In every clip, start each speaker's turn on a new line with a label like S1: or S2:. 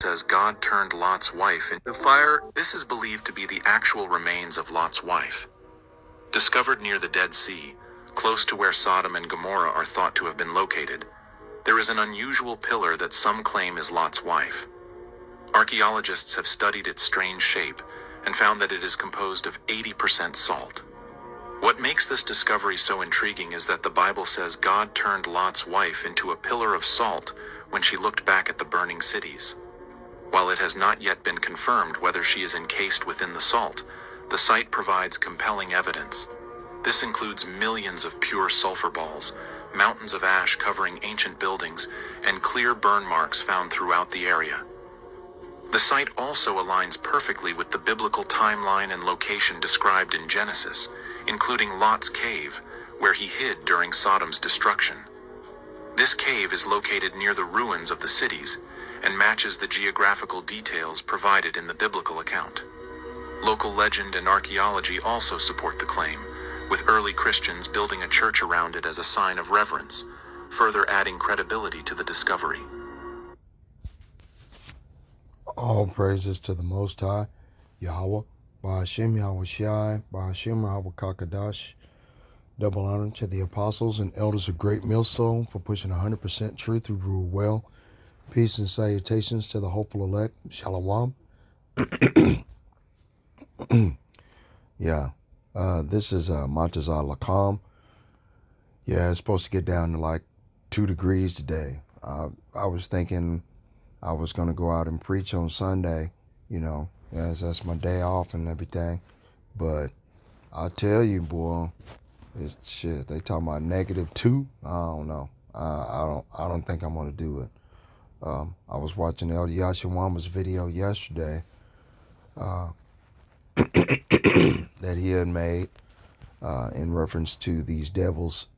S1: says God turned Lot's wife into fire. This is believed to be the actual remains of Lot's wife. Discovered near the Dead Sea, close to where Sodom and Gomorrah are thought to have been located, there is an unusual pillar that some claim is Lot's wife. Archaeologists have studied its strange shape and found that it is composed of 80% salt. What makes this discovery so intriguing is that the Bible says God turned Lot's wife into a pillar of salt when she looked back at the burning cities. While it has not yet been confirmed whether she is encased within the salt, the site provides compelling evidence. This includes millions of pure sulfur balls, mountains of ash covering ancient buildings, and clear burn marks found throughout the area. The site also aligns perfectly with the biblical timeline and location described in Genesis, including Lot's cave, where he hid during Sodom's destruction. This cave is located near the ruins of the cities and matches the geographical details provided in the biblical account. Local legend and archaeology also support the claim, with early Christians building a church around it as a sign of reverence, further adding credibility to the discovery.
S2: All praises to the Most High, Yahweh, B.asc, Yahweh Shai, B.asc, Yahweh Kakadash. Double honor to the apostles and elders of Great Millstone for pushing 100% truth who rule well. Peace and salutations to the hopeful elect. Shalom. Yeah. This is Montezah Lacam. Yeah, it's supposed to get down to like 2 degrees today. I was thinking I was going to go out and preach on Sunday, you know, as that's my day off and everything. But I tell you, boy, it's shit. They talking about -2. I don't know. I don't think I'm going to do it. I was watching El Yashawama's video yesterday that he had made in reference to these devils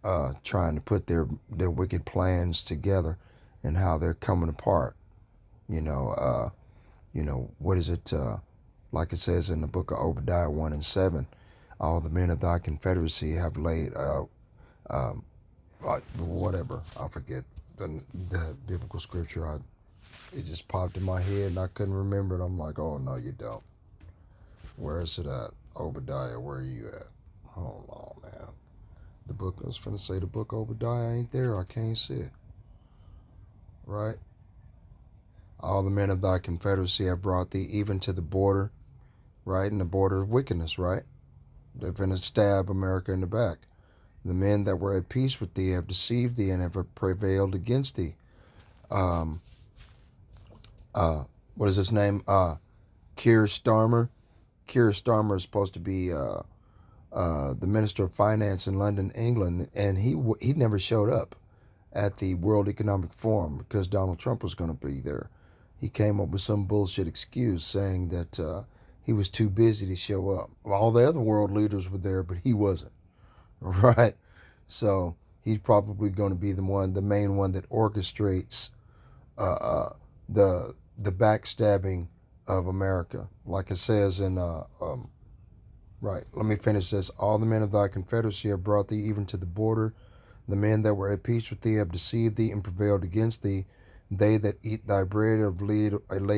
S2: trying to put their wicked plans together and how they're coming apart. You know, what is it? Like it says in the book of Obadiah 1 and 7, all the men of thy confederacy have laid, whatever, I forget the biblical scripture. It just popped in my head and I couldn't remember it. I'm like, oh, no, you don't. Where is it at? Obadiah, where are you at? Hold on, man. The book, I was finna say the book of Obadiah ain't there. I can't see it. Right? All the men of thy confederacy have brought thee even to the border, right? And the border of wickedness, right? They're finna stab America in the back. The men that were at peace with thee have deceived thee and have prevailed against thee. What is his name? Keir Starmer. Keir Starmer is supposed to be the Minister of Finance in London, England, and he never showed up at the World Economic Forum because Donald Trump was going to be there. He came up with some bullshit excuse saying that he was too busy to show up. All the other world leaders were there, but he wasn't. Right? So he's probably going to be the main one that orchestrates the backstabbing of America, like it says in right. Let me finish this. All the men of thy confederacy have brought thee even to the border. The men that were at peace with thee have deceived thee and prevailed against thee. They that eat thy bread have laid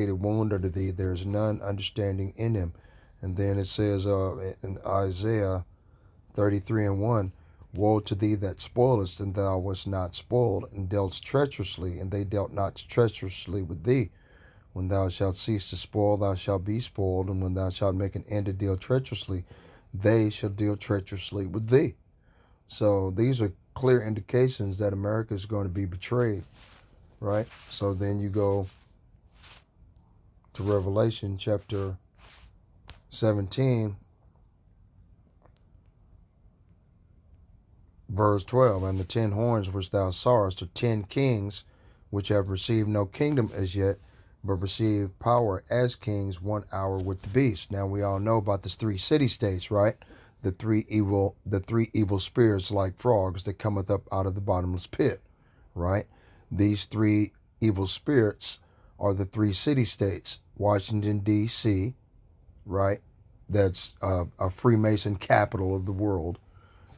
S2: a wound unto thee. There is none understanding in them. And then it says in Isaiah 33 and 1, woe to thee that spoilest, and thou wast not spoiled, and dealtst treacherously, and they dealt not treacherously with thee. When thou shalt cease to spoil, thou shalt be spoiled, and when thou shalt make an end to deal treacherously, they shall deal treacherously with thee. So these are clear indications that America is going to be betrayed, right? So then you go to Revelation chapter 17, verse 12, and the 10 horns which thou sawest are 10 kings, which have received no kingdom as yet, but receive power as kings 1 hour with the beast. Now we all know about this 3 city-states, right? The three evil spirits like frogs that cometh up out of the bottomless pit, right? These 3 evil spirits are the 3 city-states. Washington, D.C., right? That's a Freemason capital of the world,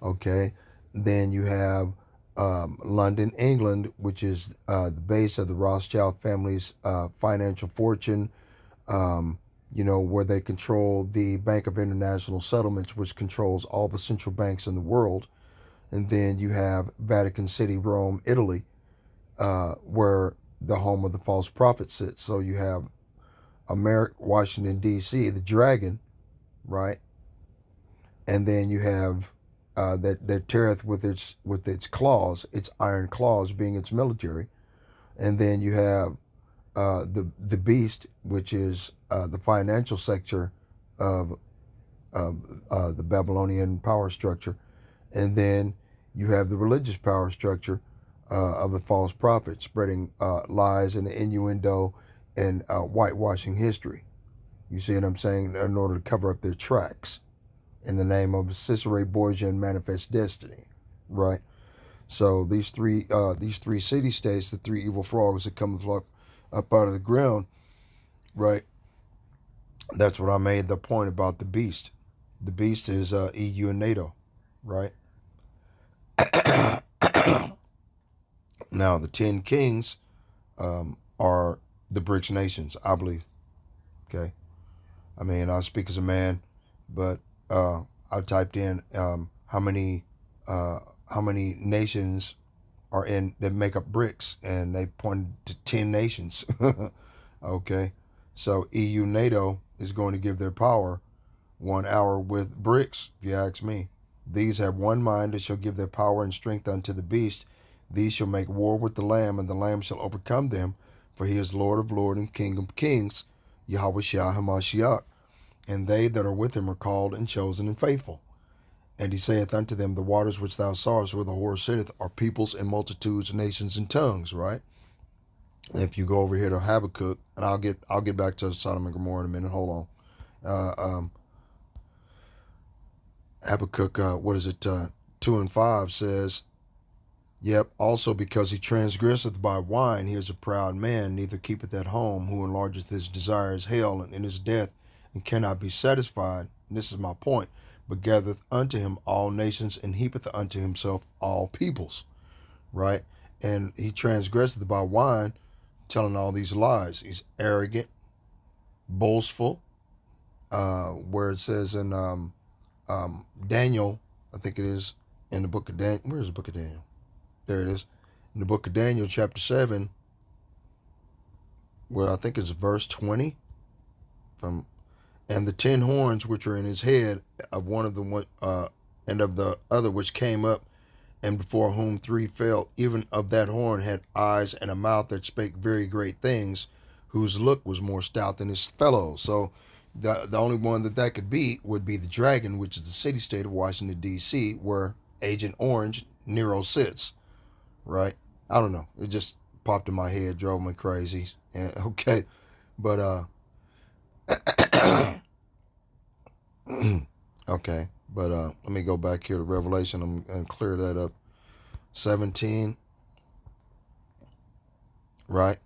S2: okay? Then you have London, England, which is the base of the Rothschild family's financial fortune, where they control the Bank of International Settlements, which controls all the central banks in the world. And then you have Vatican City, Rome, Italy, where the home of the false prophet sits. So you have Washington, D.C., the dragon, right? And then you have that terreth with its claws, its iron claws being its military. And then you have the beast, which is the financial sector of the Babylonian power structure, and then you have the religious power structure of the false prophet, spreading lies and innuendo and whitewashing history. You see what I'm saying? In order to cover up their tracks in the name of Cicero Borgia and Manifest Destiny, right? So these three city states, the three evil frogs that come up out of the ground, right? That's what I made the point about the beast. The beast is EU and NATO, right? Now the 10 kings are the BRICS nations, I believe. Okay, I mean I speak as a man, but I typed in how many nations are in that make up BRICS, and they pointed to 10 nations. Okay, so EU NATO is going to give their power 1 hour with BRICS, if you ask me. These have one mind, and shall give their power and strength unto the beast. These shall make war with the Lamb, and the Lamb shall overcome them, for he is Lord of lords and King of kings, Yahweh Shah Hamashiach. And they that are with him are called and chosen and faithful. And he saith unto them, the waters which thou sawest where the whore sitteth are peoples and multitudes, nations and tongues, right? And if you go over here to Habakkuk, and I'll get back to Sodom and Gomorrah in a minute. Hold on. Habakkuk, 2 and 5 says, yep, also because he transgresseth by wine, he is a proud man, neither keepeth at home, who enlargeth his desires hell and in his death, and cannot be satisfied. And this is my point. But gathereth unto him all nations, and heapeth unto himself all peoples, right? And he transgresseth by wine, telling all these lies. He's arrogant, boastful, where it says in Daniel, I think it is, in the book of Daniel. Where's the book of Daniel? There it is. In the book of Daniel, chapter 7, where I think it's verse 20, and the 10 horns which are in his head of one of the and of the other which came up, and before whom 3 fell, even of that horn had eyes and a mouth that spake very great things, whose look was more stout than his fellows. So the only one that could be would be the dragon, which is the city-state of Washington, D.C., where Agent Orange, Nero, sits, right? I don't know. It just popped in my head, drove me crazy. And okay, but okay, but let me go back here to Revelation and clear that up. 17, right?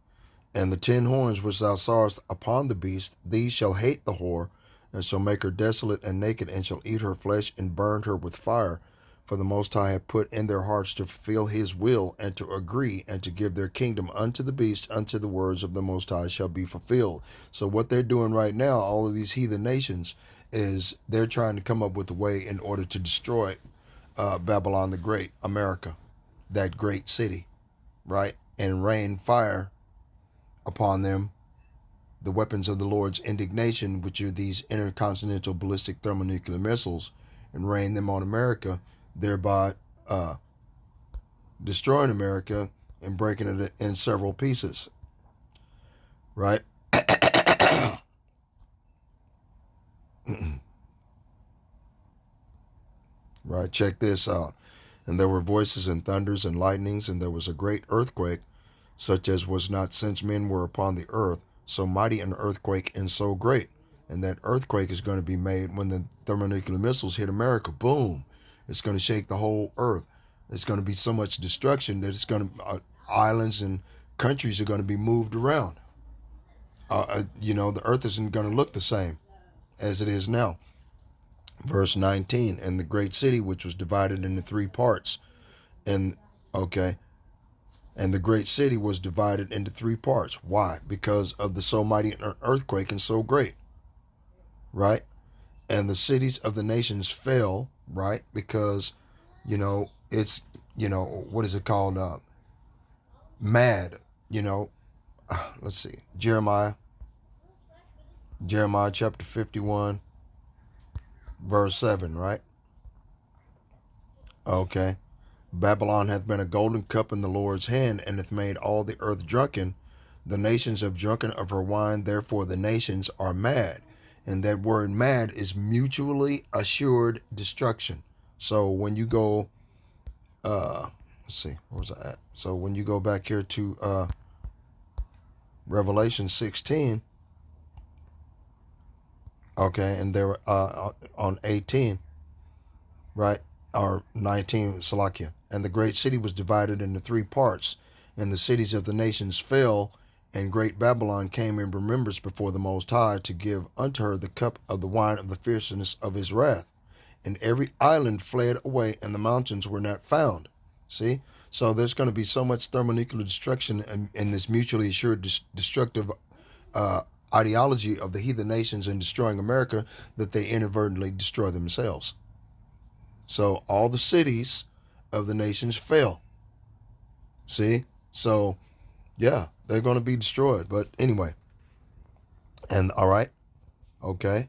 S2: And the 10 horns which thou sawest upon the beast, these shall hate the whore, and shall make her desolate and naked, and shall eat her flesh and burn her with fire. For the Most High hath put in their hearts to fulfill his will, and to agree, and to give their kingdom unto the beast, unto the words of the Most High shall be fulfilled. So what they're doing right now, all of these heathen nations, is they're trying to come up with a way in order to destroy Babylon the Great, America, that great city, right? And rain fire upon them, the weapons of the Lord's indignation, which are these intercontinental ballistic thermonuclear missiles, and rain them on America, thereby destroying America and breaking it in several pieces, right? Right, check this out. And there were voices and thunders and lightnings, and there was a great earthquake, such as was not since men were upon the earth, so mighty an earthquake and so great. And that earthquake is going to be made when the thermonuclear missiles hit America. Boom. It's going to shake the whole earth. It's going to be so much destruction that it's going to, islands and countries are going to be moved around. The earth isn't going to look the same as it is now. Verse 19, and the great city which was divided into 3 parts, and Okay. And the great city was divided into three parts. Why? Because of the so mighty earthquake and so great. Right? And the cities of the nations fell. Right? Because, it's, what is it called? Mad. You know, let's see. Jeremiah chapter 51, verse 7, right? Okay. Babylon hath been a golden cup in the Lord's hand, and hath made all the earth drunken. The nations have drunken of her wine, therefore the nations are mad. And that word mad is mutually assured destruction. So when you go, let's see, where was I at? So when you go back here to Revelation 16, okay, and there on 18, right, or 19, Salakia. And the great city was divided into three parts, and the cities of the nations fell, and great Babylon came in remembrance before the Most High to give unto her the cup of the wine of the fierceness of his wrath. And every island fled away, and the mountains were not found. See? So there's going to be so much thermonuclear destruction in this mutually assured destructive ideology of the heathen nations in destroying America that they inadvertently destroy themselves. So all the cities of the nations fell. See? So, yeah, they're going to be destroyed. But anyway, and all right, okay.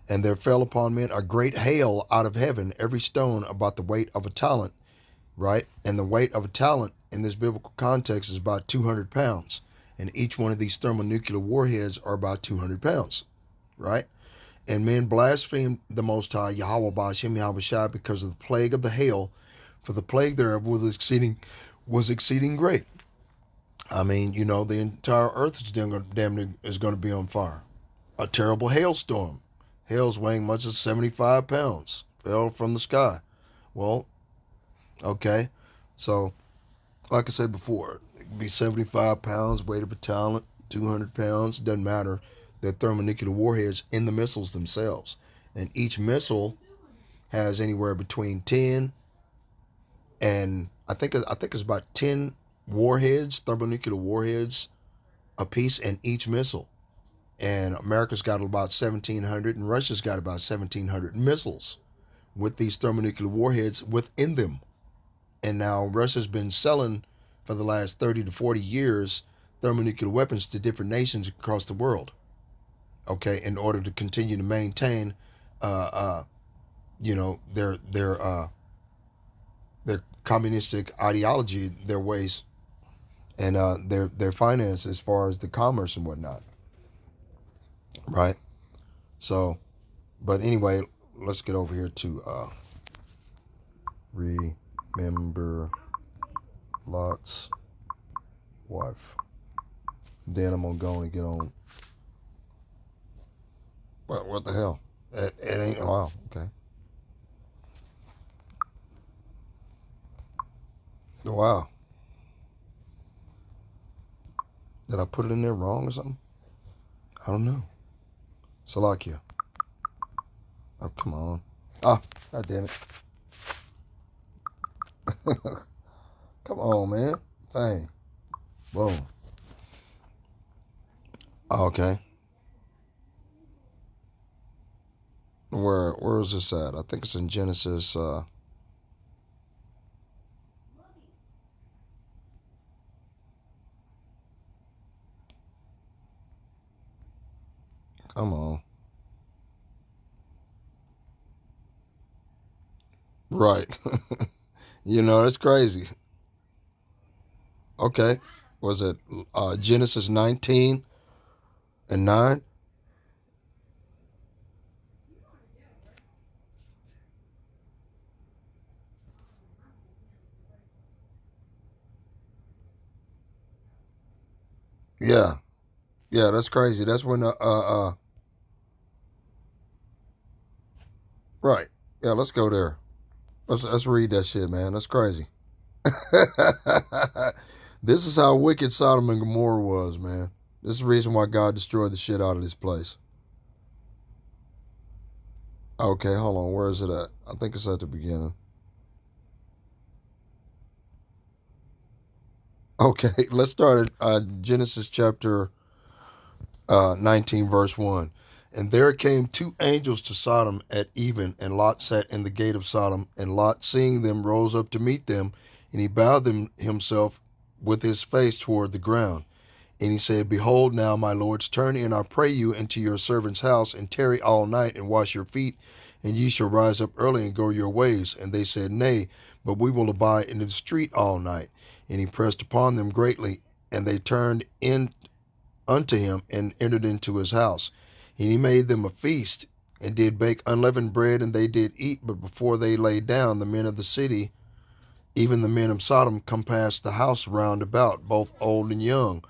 S2: And there fell upon men a great hail out of heaven, every stone about the weight of a talent, right? And the weight of a talent in this biblical context is about 200 pounds. And each one of these thermonuclear warheads are about 200 pounds, right? And men blasphemed the Most High, Yahweh Ba'ashem Yahweh Shai, because of the plague of the hail, for the plague thereof was exceeding great. I mean, the entire earth is going to be on fire. A terrible hailstorm. Hail's weighing much as 75 pounds fell from the sky. Well, okay. So, like I said before, it could be 75 pounds, weight of a talent, 200 pounds, doesn't matter. They're thermonuclear warheads in the missiles themselves. And each missile has anywhere between 10 and I think it's about 10 warheads, thermonuclear warheads a piece in each missile. And America's got about 1,700 and Russia's got about 1,700 missiles with these thermonuclear warheads within them. And now Russia's been selling for the last 30 to 40 years thermonuclear weapons to different nations across the world. Okay, in order to continue to maintain, their communistic ideology, their ways, and their finance as far as the commerce and whatnot. Right. So, but anyway, let's get over here to remember Lot's wife. Then I'm gonna go and get on. What the hell? It ain't. Wow. Okay. Wow. Did I put it in there wrong or something? I don't know. Salakia. Oh, come on. Ah, God damn it. Come on, man. Dang. Boom. Okay. Where is this at? I think it's in Genesis. Come on. Right. That's crazy. Okay. Was it Genesis 19 and 9? Yeah. Yeah, that's crazy. That's when right. Yeah, let's go there. Let's read that shit, man. That's crazy. This is how wicked Sodom and Gomorrah was, man. This is the reason why God destroyed the shit out of this place. Okay, hold on. Where is it at? I think it's at the beginning. Okay, let's start at Genesis chapter 19, verse 1. And there came two angels to Sodom at even, and Lot sat in the gate of Sodom. And Lot, seeing them, rose up to meet them, and he bowed himself with his face toward the ground. And he said, Behold, now, my lords, turn in, I pray you, into your servant's house, and tarry all night, and wash your feet, and ye shall rise up early and go your ways. And they said, Nay, but we will abide in the street all night. And he pressed upon them greatly, and they turned in unto him, and entered into his house. And he made them a feast, and did bake unleavened bread, and they did eat. But before they lay down, the men of the city, even the men of Sodom, compassed the house round about, both old and young,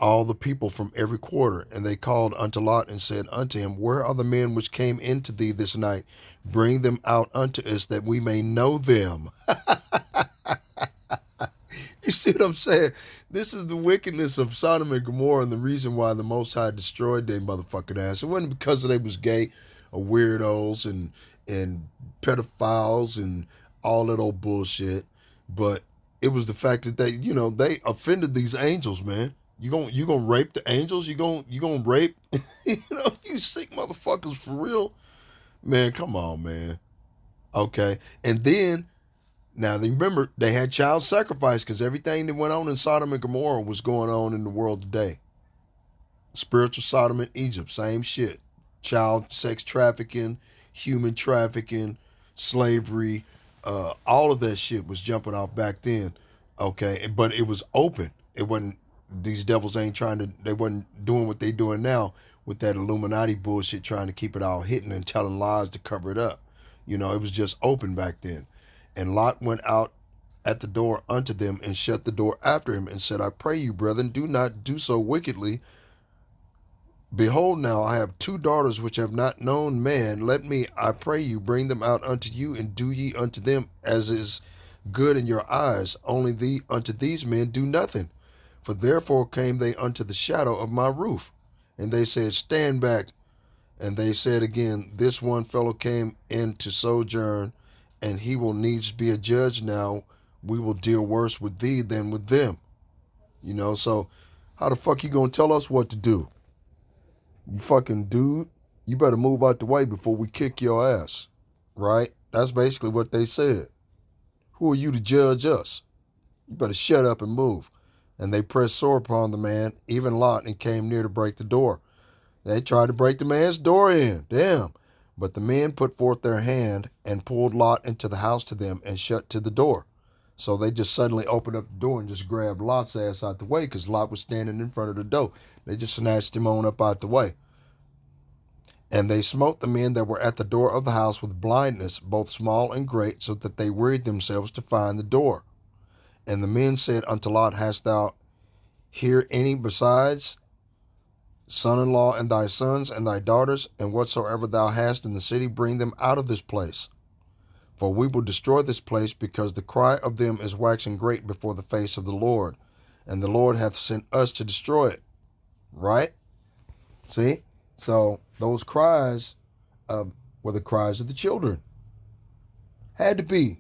S2: all the people from every quarter. And they called unto Lot, and said unto him, Where are the men which came into thee this night? Bring them out unto us, that we may know them. You see what I'm saying? This is the wickedness of Sodom and Gomorrah, and the reason why the Most High destroyed their motherfucking ass. It wasn't because they was gay or weirdos and pedophiles and all that old bullshit, but it was the fact that they offended these angels, man. You gonna rape the angels? You gonna rape you sick motherfuckers for real, man? Come on, man. Okay, and then now, remember, they had child sacrifice because everything that went on in Sodom and Gomorrah was going on in the world today. Spiritual Sodom and Egypt, same shit. Child sex trafficking, human trafficking, slavery, all of that shit was jumping off back then. Okay, but it was open. It wasn't, these devils they wasn't doing what they doing now with that Illuminati bullshit, trying to keep it all hidden and telling lies to cover it up. It was just open back then. And Lot went out at the door unto them, and shut the door after him, and said, I pray you, brethren, do not do so wickedly. Behold, now I have two daughters which have not known man. Let me, I pray you, bring them out unto you, and do ye unto them as is good in your eyes. Only unto these men do nothing. For therefore came they unto the shadow of my roof. And they said, Stand back. And they said again, This one fellow came in to sojourn, and he will needs be a judge now. We will deal worse with thee than with them. So how the fuck you gonna tell us what to do? You fucking dude, you better move out the way before we kick your ass. Right? That's basically what they said. Who are you to judge us? You better shut up and move. And they pressed sore upon the man, even Lot, and came near to break the door. They tried to break the man's door in. Damn. But the men put forth their hand and pulled Lot into the house to them and shut to the door. So they just suddenly opened up the door and just grabbed Lot's ass out the way because Lot was standing in front of the door. They just snatched him on up out the way. And they smote the men that were at the door of the house with blindness, both small and great, so that they wearied themselves to find the door. And the men said unto Lot, Hast thou here any besides son-in-law, and thy sons and thy daughters, and whatsoever thou hast in the city, bring them out of this place? For we will destroy this place, because the cry of them is waxing great before the face of the Lord, and the Lord hath sent us to destroy it. Right? See? So those cries were the cries of the children. Had to be.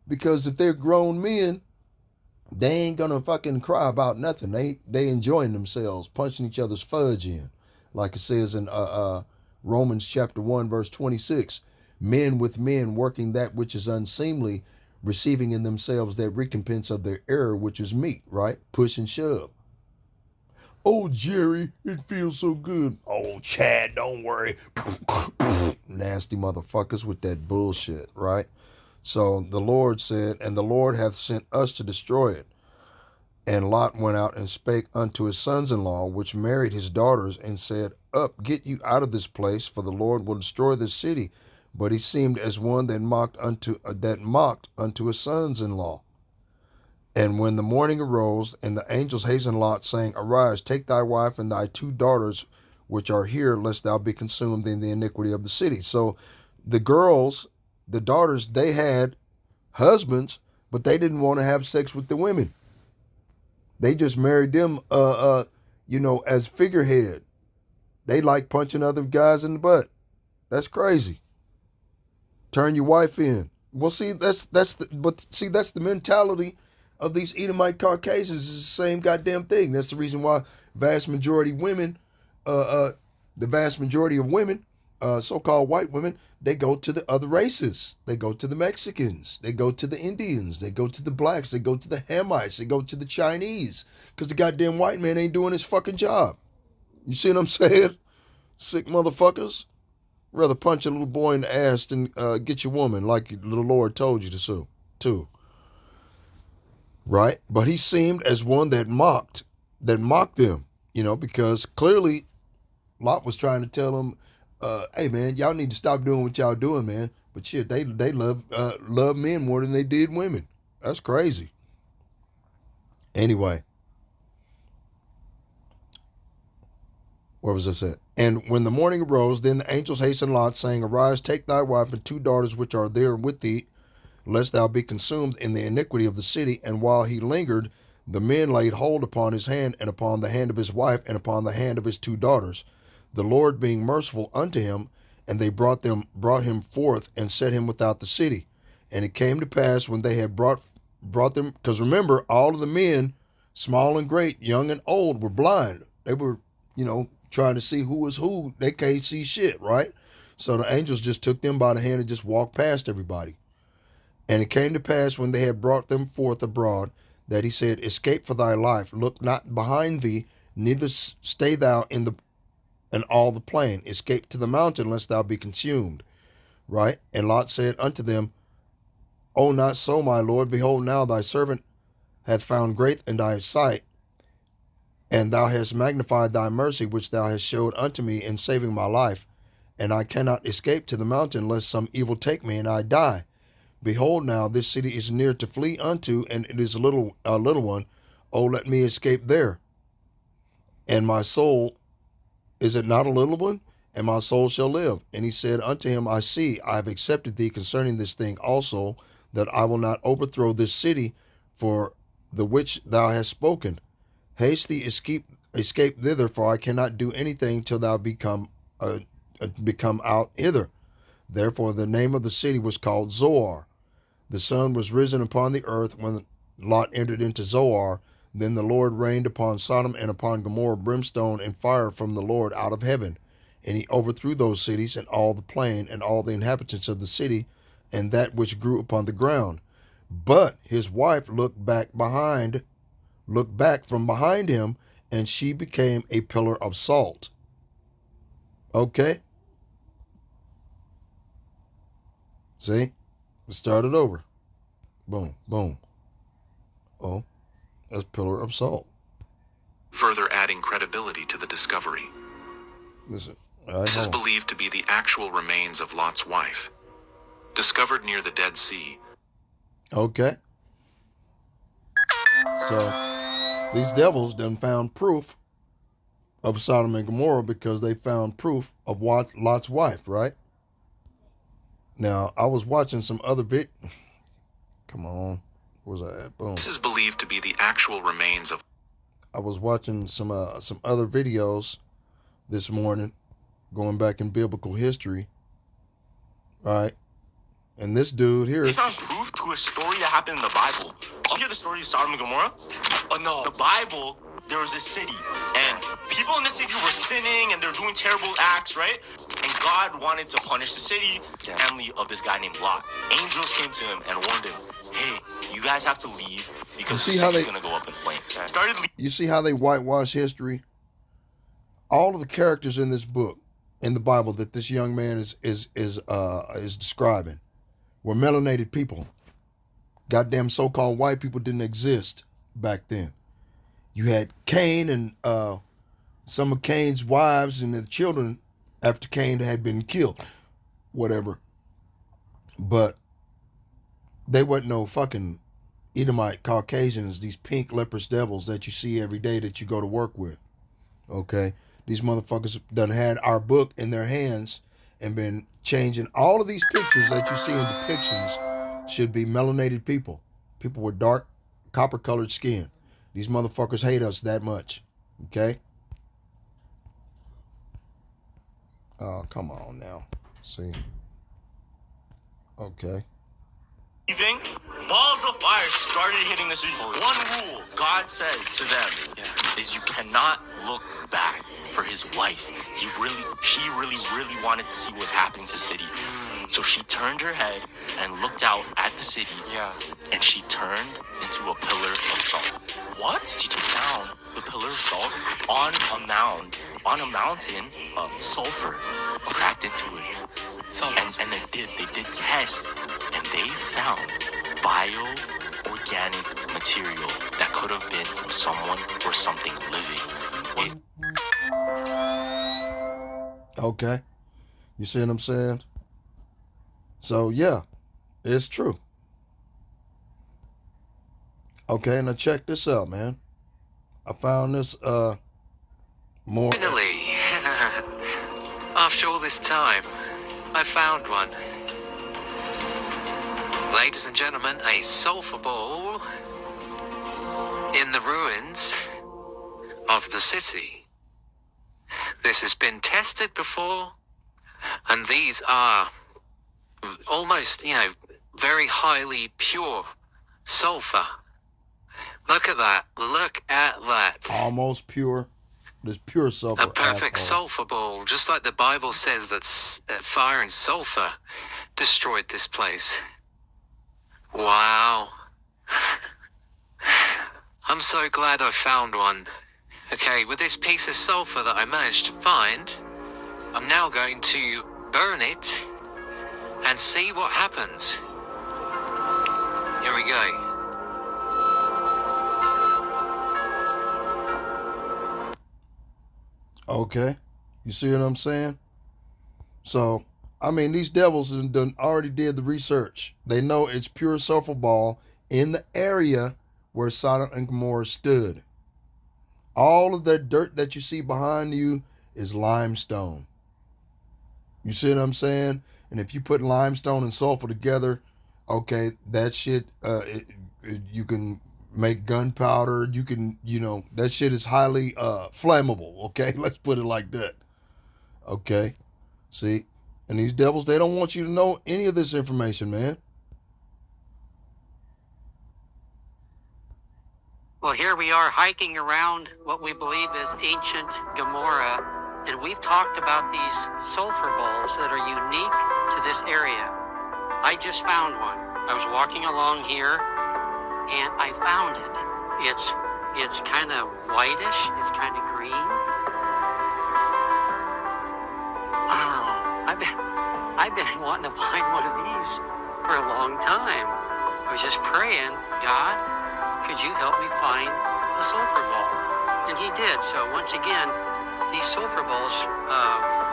S2: Because if they're grown men, they ain't gonna fucking cry about nothing. They enjoying themselves, punching each other's fudge in. Like it says in Romans chapter 1, verse 26. Men with men working that which is unseemly, receiving in themselves that recompense of their error, which is meat, right? Push and shove. Oh, Jerry, it feels so good. Oh, Chad, don't worry. Nasty motherfuckers with that bullshit, right? So the Lord said, And the Lord hath sent us to destroy it. And Lot went out and spake unto his sons-in-law, which married his daughters, and said, Up, get you out of this place, for the Lord will destroy this city. But he seemed as one that mocked unto his sons-in-law. And when the morning arose, and the angels hastened Lot, saying, Arise, take thy wife and thy two daughters, which are here, lest thou be consumed in the iniquity of the city. So the girls, the daughters, they had husbands, but they didn't want to have sex with the women. They just married them, as figurehead. They like punching other guys in the butt. That's crazy. Turn your wife in. Well, see, that's the mentality of these Edomite Caucasians is the same goddamn thing. That's the reason why the vast majority of women, so-called white women, they go to the other races. They go to the Mexicans. They go to the Indians. They go to the blacks. They go to the Hamites. They go to the Chinese. Because the goddamn white man ain't doing his fucking job. You see what I'm saying? Sick motherfuckers. Rather punch a little boy in the ass than get your woman like the Lord told you to too. Right? But he seemed as one that mocked them, because clearly Lot was trying to tell him, hey man, y'all need to stop doing what y'all doing, man. But shit, they love men more than they did women. That's crazy. Anyway, where was this at? And when the morning arose, then the angels hastened Lot, saying, Arise, take thy wife and 2 daughters which are there with thee, lest thou be consumed in the iniquity of the city. And while he lingered, the men laid hold upon his hand, and upon the hand of his wife, and upon the hand of his 2 daughters, the Lord being merciful unto him. And they brought him forth, and set him without the city. And it came to pass, when they had brought them, because remember, all of the men, small and great, young and old, were blind. They were, trying to see who was who. They can't see shit, right? So the angels just took them by the hand and just walked past everybody. And it came to pass, when they had brought them forth abroad, that he said, Escape for thy life, look not behind thee, neither stay thou in all the plain. Escape to the mountain, lest thou be consumed. Right? And Lot said unto them, O not so, my Lord. Behold, now thy servant hath found grace in thy sight, and thou hast magnified thy mercy, which thou hast showed unto me in saving my life. And I cannot escape to the mountain, lest some evil take me, and I die. Behold, now this city is near to flee unto, and it is a little one. O let me escape there. And my soul, is it not a little one? And my soul shall live. And he said unto him, I see, I have accepted thee concerning this thing also, that I will not overthrow this city for the which thou hast spoken. Haste thee, escape thither, for I cannot do anything till thou become out hither. Therefore the name of the city was called Zoar. The sun was risen upon the earth when Lot entered into Zoar. Then the Lord rained upon Sodom and upon Gomorrah brimstone and fire from the Lord out of heaven. And he overthrew those cities and all the plain and all the inhabitants of the city and that which grew upon the ground. But his wife looked back from behind him, and she became a pillar of salt. Okay? See? Let's start it over. Boom, boom. Oh, that's pillar of salt.
S1: Further adding credibility to the discovery.
S2: Listen.
S1: This is believed to be the actual remains of Lot's wife, discovered near the Dead Sea.
S2: Okay. So these devils done found proof of Sodom and Gomorrah because they found proof of Lot's wife, right? Now, I was watching some other Come on. Where was I at? Boom.
S1: This is believed to be the actual remains of...
S2: I was watching some other videos this morning, going back in biblical history, right? And this dude here...
S3: They found proof to a story that happened in the Bible. Did you hear the story of Sodom and Gomorrah? Oh, no. The Bible, there was this city, and people in the city were sinning, and they're doing terrible acts, right? And God wanted to punish the city, the family of this guy named Lot. Angels came to him and warned him, hey, you guys have to leave because the city's going to go up in flames.
S2: You see how they whitewash history? All of the characters in this book, in the Bible, that this young man is describing, were melanated people. Goddamn so-called white people didn't exist back then. You had Cain and some of Cain's wives and the children after Cain had been killed. Whatever. But they wasn't no fucking Edomite Caucasians, these pink leprous devils that you see every day that you go to work with. Okay? These motherfuckers done had our book in their hands and been changing all of these pictures that you see in depictions should be melanated people. People with dark, copper-colored skin. These motherfuckers hate us that much. Okay? Oh, come on now. See? Okay.
S3: Balls of fire. fire started hitting the city. One rule God said to them is you cannot look back for his wife. She really wanted to see what's happening to the city. So she turned her head and looked out at the city. Yeah. And she turned into a pillar of salt. What? She took down the pillar of salt on a mountain of sulfur cracked into it. And they did tests, and they found bio-organic material that could have been from someone or something living.
S2: Okay. You see what I'm saying? So, yeah, it's true. Okay, now check this out, man. I found this, more...
S4: Finally, after all this time, I found one. Ladies and gentlemen, a sulfur ball in the ruins of the city. This has been tested before, and these are almost, very highly pure sulfur. Look at that. Look at that.
S2: Almost pure. There's pure sulfur.
S4: A perfect sulfur ball, just like the Bible says that fire and sulfur destroyed this place. Wow. I'm so glad I found one. Okay, with this piece of sulfur that I managed to find, I'm now going to burn it and see what happens. Here we go.
S2: Okay. You see what I'm saying? So, I mean, these devils done already did the research. They know it's pure sulfur ball in the area where Sodom and Gomorrah stood. All of that dirt that you see behind you is limestone. You see what I'm saying? And if you put limestone and sulfur together, okay, that shit, you can make gunpowder. You can, that shit is highly flammable, okay? Let's put it like that. Okay? See? And these devils, they don't want you to know any of this information, man.
S5: Well, here we are hiking around what we believe is ancient Gomorrah, and we've talked about these sulfur balls that are unique to this area. I just found one. I was walking along here, and I found it. It's kind of whitish. It's kind of green. Wow. I've been wanting to find one of these for a long time. I was just praying, God, could you help me find a sulfur ball? And he did. So once again, these sulfur balls,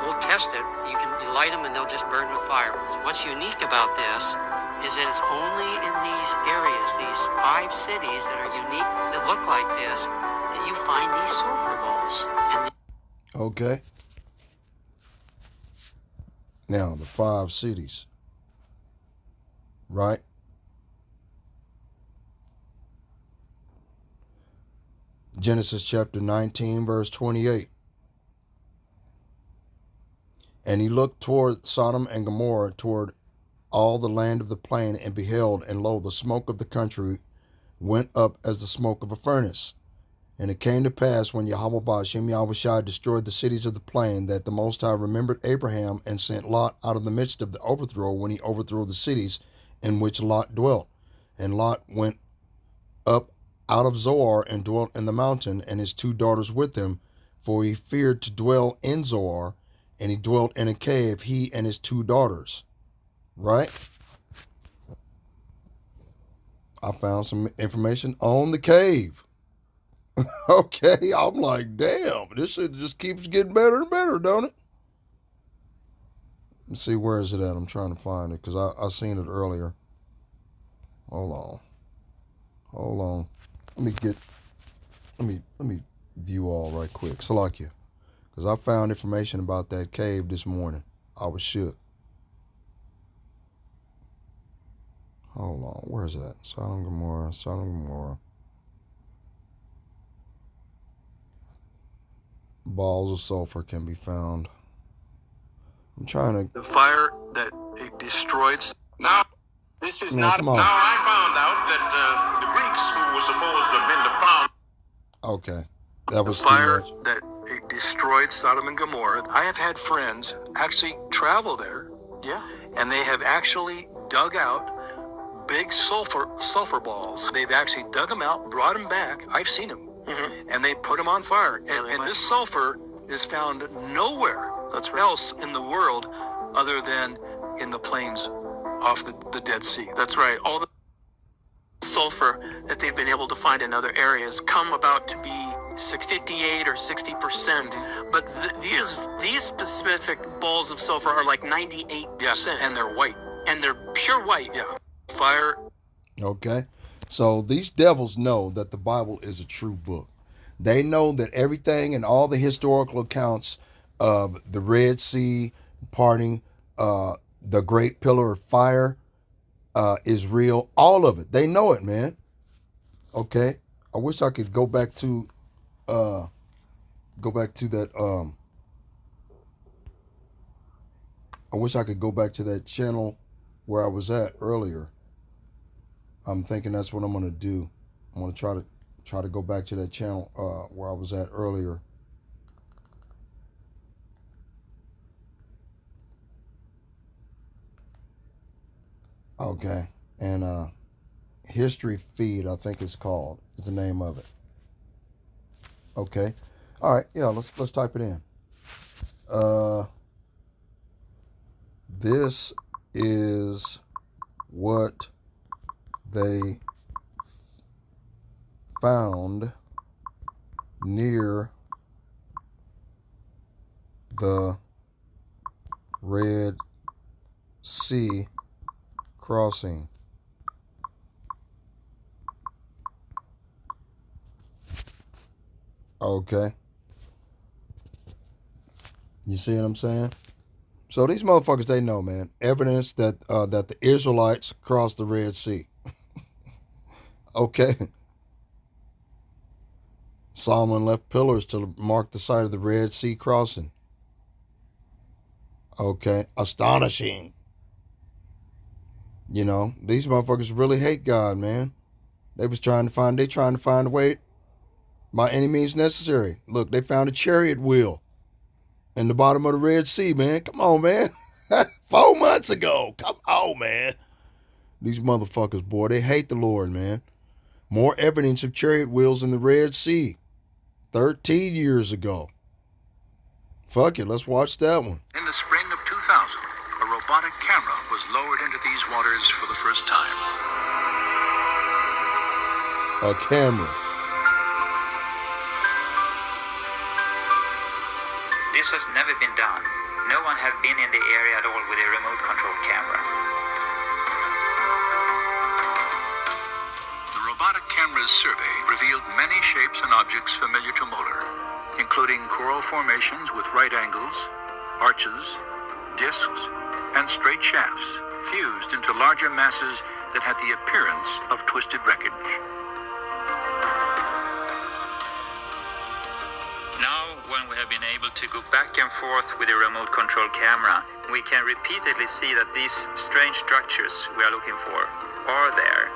S5: we'll test it. You light them and they'll just burn with fire. What's unique about this is that it's only in these areas, these 5 cities that are unique, that look like this, that you find these sulfur balls.
S2: Okay. Now, the 5 cities. Right? Genesis chapter 19, verse 28. And he looked toward Sodom and Gomorrah, toward all the land of the plain, and beheld, and lo, the smoke of the country went up as the smoke of a furnace. And it came to pass, when Yahweh Ba'ashem Yahushua destroyed the cities of the plain, that the Most High remembered Abraham, and sent Lot out of the midst of the overthrow, when he overthrew the cities in which Lot dwelt. And Lot went up out of Zoar, and dwelt in the mountain, and his 2 daughters with him, for he feared to dwell in Zoar, and he dwelt in a cave, he and his 2 daughters. Right? I found some information on the cave. Okay, I'm like, damn, this shit just keeps getting better and better, don't it? Let's see, where is it at? I'm trying to find it, because I seen it earlier. Hold on. Let me view all right quick. Salakia. Because I found information about that cave this morning. I was shook. Hold on. Where is it at? Sodom Gomorrah. Balls of sulfur can be found. I'm trying to...
S1: The fire that it destroyed... Now...
S6: This is
S2: Man,
S6: not.
S2: come on.
S6: Now I found out that the Greeks, who were supposed to have been the founders.
S2: Okay, that was
S7: The fire
S2: too much.
S7: that destroyed Sodom and Gomorrah. I have had friends actually travel there.
S6: Yeah.
S7: And they have actually dug out big sulfur balls. They've actually dug them out, brought them back. I've seen them.
S6: Mm-hmm.
S7: And they put them on fire. And this sulfur is found nowhere else in the world other than in the plains off the Dead Sea.
S6: That's right. All the sulfur that they've been able to find in other areas come about to be 58 or 60%. But these specific balls of sulfur are like 98%.
S7: Yes, and they're white.
S6: And they're pure white.
S7: Yeah. Fire.
S2: Okay, so these devils know that the Bible is a true book. They know that everything and all the historical accounts of the Red Sea parting, the Great Pillar of Fire, is real. All of it. They know it, man. Okay, I wish I could go back to that. I wish I could go back to that channel where I was at earlier. I'm thinking that's what I'm gonna do. I'm gonna try to go back to that channel where I was at earlier. Okay, and History Feed, I think it's called. Is the name of it. Okay, all right, yeah. Let's type it in. This is what they found near the Red Sea crossing. Okay. You see what I'm saying? So these motherfuckers, they know, man. Evidence that that the Israelites crossed the Red Sea. Okay. Solomon left pillars to mark the site of the Red Sea crossing. Okay. Astonishing. You know, these motherfuckers really hate God, man. They trying to find a way by any means necessary. Look, they found a chariot wheel in the bottom of the Red Sea, man. Come on, man. 4 months ago. Come on, man. These motherfuckers, boy, they hate the Lord, man. More evidence of chariot wheels in the Red Sea. 13 years ago. Fuck it, let's watch that one.
S8: In the spring of 2000, a robotic camera was lowered into these waters for the first time.
S2: A camera.
S9: This has never been done. No one have been in the area at all with a remote control camera.
S8: The robotic camera's survey revealed many shapes and objects familiar to Mueller, including coral formations with right angles, arches, discs, and straight shafts fused into larger masses that had the appearance of twisted wreckage.
S9: Now, when we have been able to go back and forth with a remote control camera, we can repeatedly see that these strange structures we are looking for are there.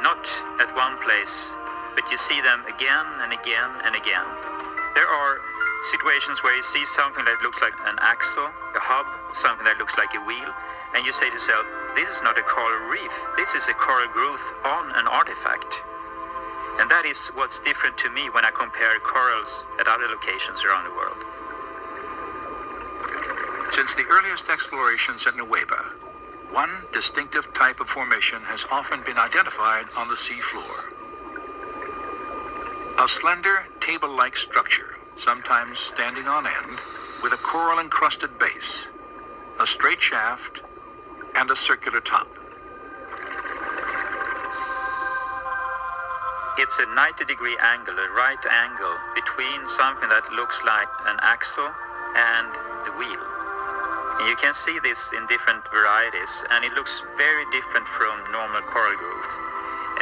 S9: Not at one place, but you see them again and again and again. There are situations where you see something that looks like an axle, a hub, something that looks like a wheel, and you say to yourself, this is not a coral reef, this is a coral growth on an artifact. And that is what's different to me when I compare corals at other locations around the world.
S8: Since the earliest explorations at Nueva, one distinctive type of formation has often been identified on the sea floor. A slender, table-like structure, sometimes standing on end, with a coral-encrusted base, a straight shaft, and a circular top.
S9: It's a 90-degree angle, a right angle, between something that looks like an axle and the wheel. And you can see this in different varieties, and it looks very different from normal coral growth.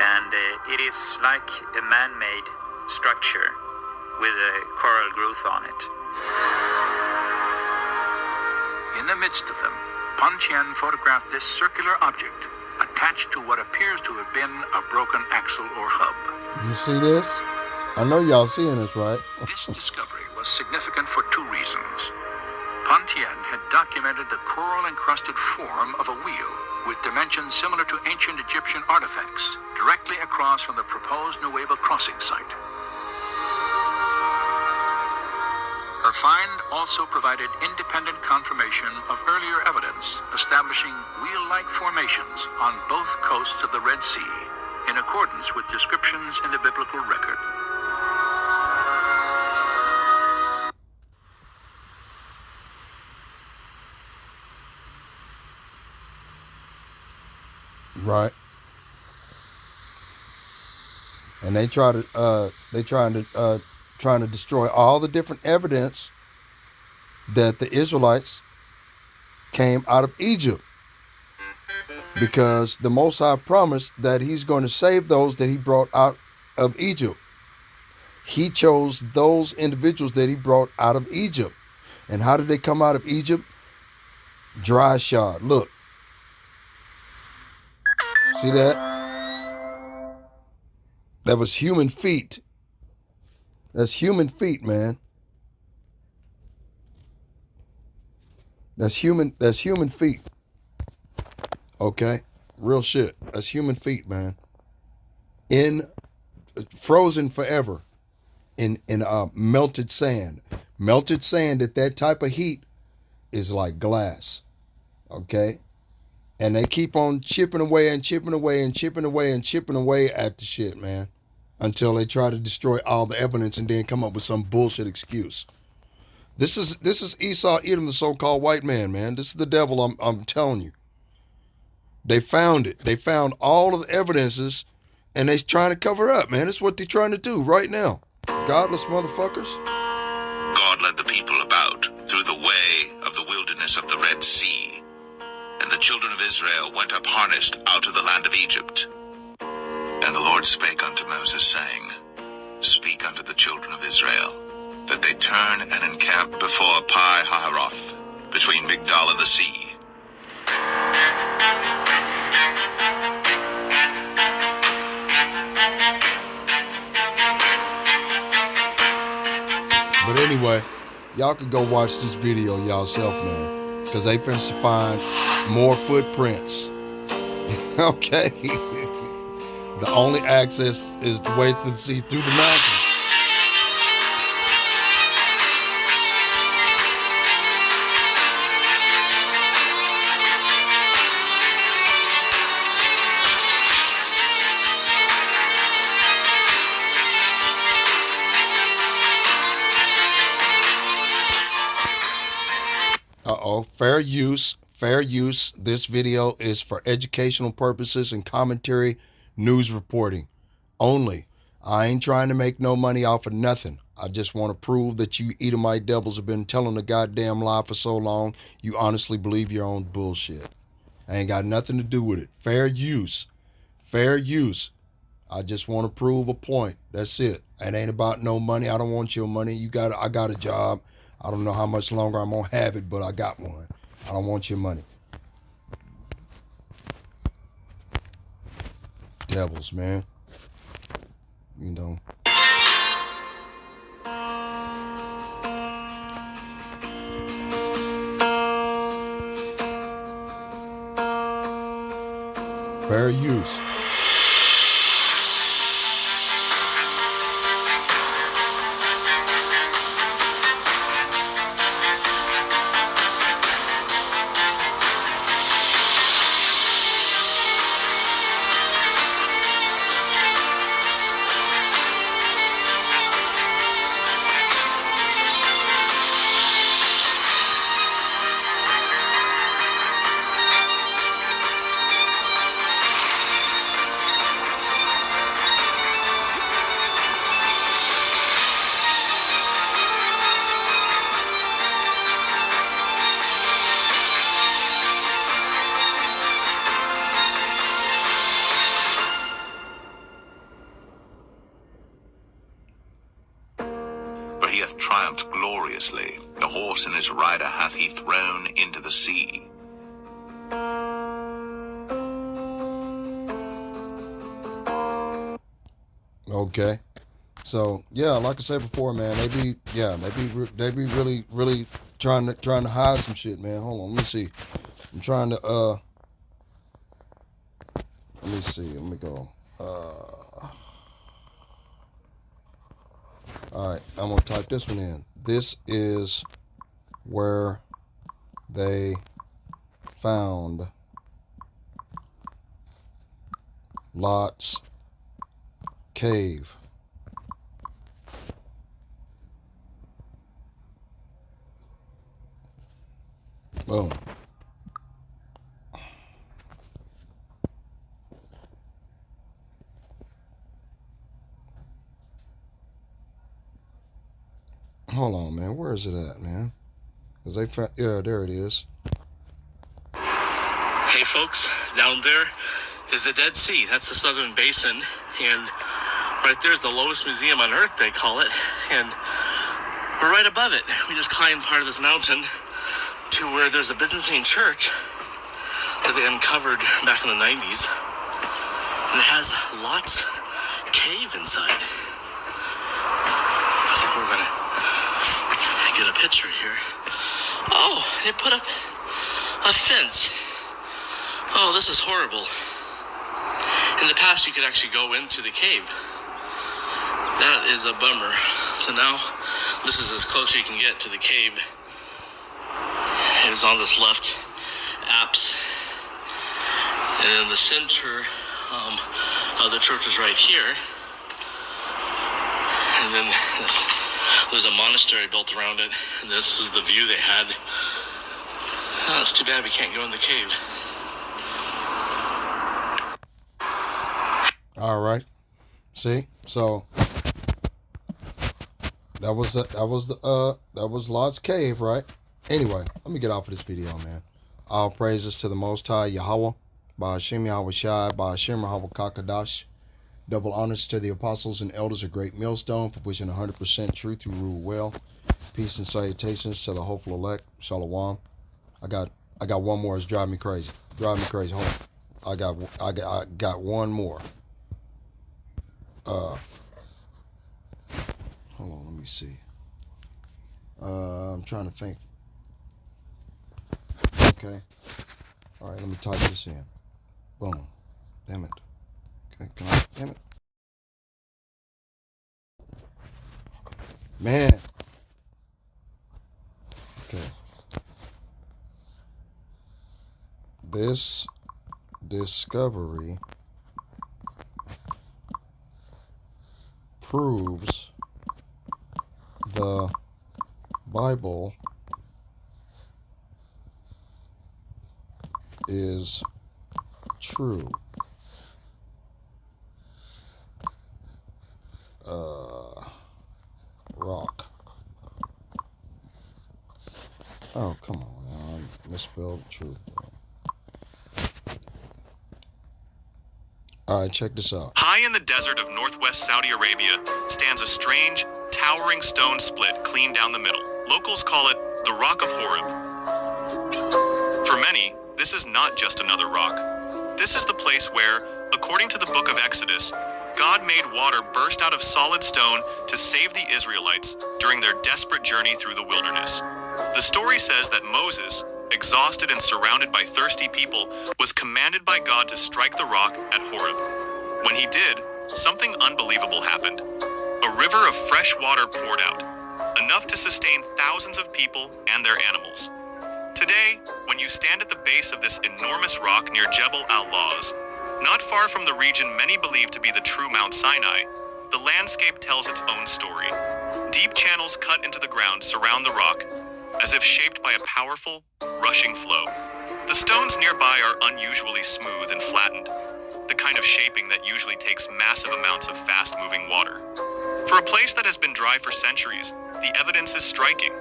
S9: And it is like a man-made structure with a coral growth on it.
S8: In the midst of them, Pan Chien photographed this circular object, a attached to what appears to have been a broken axle or hub.
S2: You see this? I know y'all seeing this, right?
S8: This discovery was significant for two reasons. Pontian had documented the coral-encrusted form of a wheel with dimensions similar to ancient Egyptian artifacts, directly across from the proposed Nueva crossing site. Her find also provided independent confirmation of earlier evidence establishing wheel-like formations on both coasts of the Red Sea, in accordance with descriptions in the biblical record.
S2: Right. And they trying to destroy all the different evidence that the Israelites came out of Egypt, because the Most High promised that he's going to save those that he brought out of Egypt. He chose those individuals that he brought out of Egypt. And how did they come out of Egypt? Dry shod. Look. See that? That was human feet. That's human feet, man. That's human feet. Okay? Real shit. That's human feet, man. Frozen forever in melted sand. Melted sand at that type of heat is like glass. Okay? And they keep on chipping away and chipping away and chipping away and chipping away at the shit, man, until they try to destroy all the evidence and then come up with some bullshit excuse. This is Esau Edom, the so-called white man, man. This is the devil, I'm telling you. They found it. They found all of the evidences, and they're trying to cover up, man. That's what they're trying to do right now. Godless motherfuckers.
S1: God led the people about through the way of the wilderness of the Red Sea. And the children of Israel went up harnessed out of the land of Egypt. And the Lord spake unto Moses, saying, Speak unto the children of Israel, that they turn and encamp before Pi Hahiroth, between Migdol and the sea.
S2: But anyway, y'all can go watch this video y'allself, man, because they finna find more footprints. Okay? The only access is the way to see through the mountains. Fair use. Fair use. This video is for educational purposes and commentary, news reporting only. I ain't trying to make no money off of nothing. I just want to prove that you Edomite devils have been telling the goddamn lie for so long, you honestly believe your own bullshit. I ain't got nothing to do with it. Fair use. Fair use. I just want to prove a point. That's it. It ain't about no money. I don't want your money. I got a job. I don't know how much longer I'm gonna have it, but I got one. I don't want your money. Devils, man. You know. Fair use.
S1: He hath triumphed gloriously. The horse and his rider hath he thrown into the sea.
S2: Okay. So yeah, like I said before, man, they be really trying to hide some shit, man. Hold on, let me see. I'm trying to let me see. Let me go. All right, I'm gonna type this one in. This is where they found Lot's cave. Boom. Hold on, man. Where is it at, man? Cause they found, yeah, there it is.
S3: Hey folks, down there is the Dead Sea. That's the southern basin, and right there's the lowest museum on earth, they call it, and we're right above it. We just climbed part of this mountain to where there's a Byzantine church that they uncovered back in the 90s, and it has Lot's cave inside. I think we're gonna get a picture here. Oh, they put up a fence. Oh, this is horrible. In the past, you could actually go into the cave. That is a bummer. So now, this is as close as you can get to the cave. It is on this left apse. And in the center of the church is right here. And then there's a monastery built around it. And this is the view they had. Oh, it's too bad we can't go in the cave.
S2: All right. See? So that was Lot's cave, right? Anyway, let me get off of this video, man. All praises to the Most High Yahweh, Ba'ashem Yahweh Shai, Ba'ashem Yahweh Kakadash. Double honors to the apostles and elders of Great Millstone for pushing 100% truth who rule well. Peace and salutations to the hopeful elect. Shalom. I got one more. It's driving me crazy. Hold on. I got one more. Hold on, let me see. I'm trying to think. Okay. All right, let me type this in. Boom. Damn it. Okay, damn it. Man. Okay. This discovery proves the Bible is true. Rock. Oh, come on now. I misspelled truth. All right, check this out.
S1: High in the desert of northwest Saudi Arabia stands a strange, towering stone split clean down the middle. Locals call it the Rock of Horeb. For many, this is not just another rock. This is the place where, according to the book of Exodus, God made water burst out of solid stone to save the Israelites during their desperate journey through the wilderness. The story says that Moses, exhausted and surrounded by thirsty people, was commanded by God to strike the rock at Horeb. When he did, something unbelievable happened. A river of fresh water poured out, enough to sustain thousands of people and their animals. Today, when you stand at the base of this enormous rock near Jebel al-Lawz, not far from the region many believe to be the true Mount Sinai, the landscape tells its own story. Deep channels cut into the ground surround the rock, as if shaped by a powerful, rushing flow. The stones nearby are unusually smooth and flattened, the kind of shaping that usually takes massive amounts of fast-moving water. For a place that has been dry for centuries, the evidence is striking.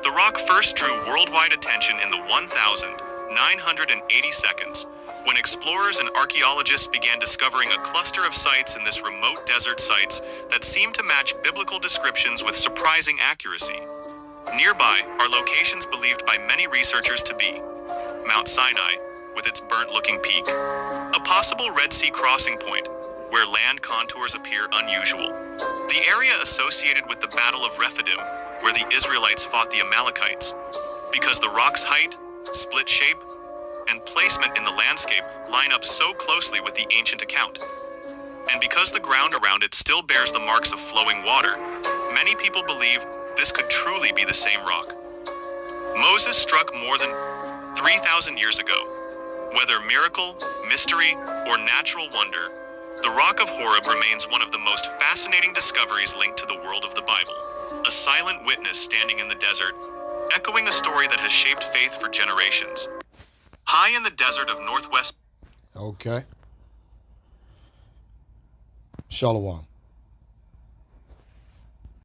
S1: The rock first drew worldwide attention in the 1,980 seconds, when explorers and archaeologists began discovering a cluster of sites in this remote desert sites that seemed to match biblical descriptions with surprising accuracy. Nearby are locations believed by many researchers to be Mount Sinai, with its burnt-looking peak, a possible Red Sea crossing point, where land contours appear unusual. The area associated with the Battle of Rephidim, where the Israelites fought the Amalekites, because the rock's height, split shape, and placement in the landscape line up so closely with the ancient account. And because the ground around it still bears the marks of flowing water, many people believe this could truly be the same rock. Moses struck more than 3,000 years ago. Whether miracle, mystery, or natural wonder, the Rock of Horeb remains one of the most fascinating discoveries linked to the world of the Bible. A silent witness standing in the desert, echoing a story that has shaped faith for generations. High in the desert of northwest.
S2: Okay. Shalom.